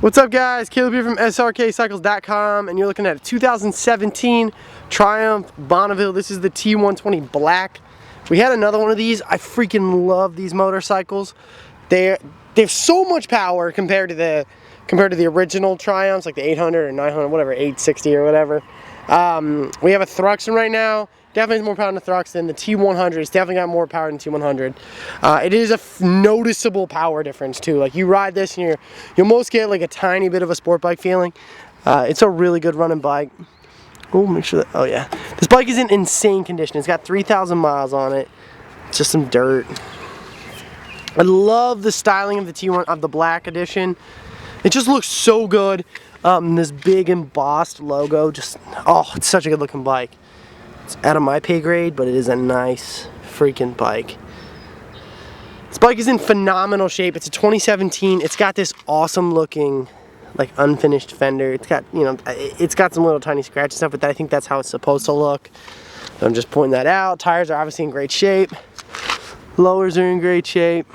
What's up guys, Caleb here from SRKCycles.com, and you're looking at a 2017 Triumph Bonneville. This is the T120 Black. We had another one of these. I freaking love these motorcycles. They have so much power compared to the original Triumphs, like the 800 or 900, whatever, 860 or whatever. We have a Thruxton right now. Definitely has more power than the Thruxton. The T100 has definitely got more power than T100. It is a noticeable power difference too. Like you ride this and you'll most get like a tiny bit of a sport bike feeling. It's a really good running bike. Oh, make sure that, oh yeah. This bike is in insane condition. It's got 3,000 miles on it. It's just some dirt. I love the styling of the T1 of the Black edition. It just looks so good. This big embossed logo, just, oh, it's such a good looking bike. It's out of my pay grade, but it is a nice freaking bike. This bike is in phenomenal shape. It's a 2017. It's got this awesome looking, like, unfinished fender. It's got, you know, it's got some little tiny scratches stuff, but I think that's how it's supposed to look. So I'm just pointing that out. Tires are obviously in great shape. Lowers are in great shape.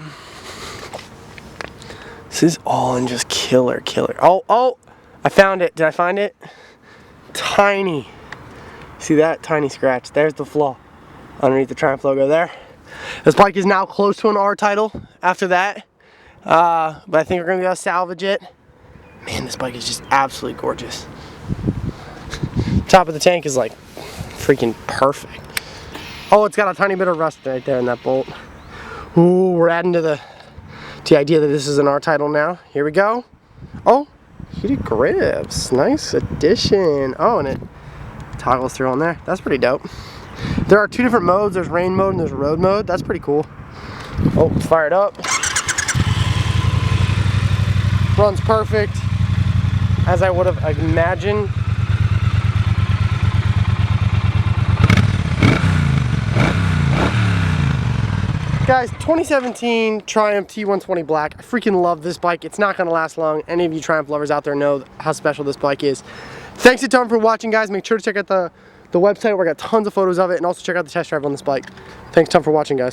This is all in just killer. Oh, I found it. Did I find it? Tiny. See that? Tiny scratch. There's the flaw underneath the Triumph logo there. This bike is now close to an R title after that. But I think we're going to be able to salvage it. Man, this bike is just absolutely gorgeous. Top of the tank is like freaking perfect. Oh, it's got a tiny bit of rust right there in that bolt. Ooh, we're adding to the idea that this is an R title now. Here we go. Oh, heated grips. Nice addition. Oh, and it toggles through on there. That's pretty dope. There are two different modes. There's rain mode and there's road mode. That's pretty cool. Oh, it's fired up. Runs perfect, as I would have imagined. Guys, 2017 Triumph T120 Black. I freaking love this bike. It's not going to last long. Any of you Triumph lovers out there know how special this bike is. Thanks a ton for watching, guys. Make sure to check out the website where I got tons of photos of it, and also check out the test drive on this bike. Thanks a ton for watching, guys.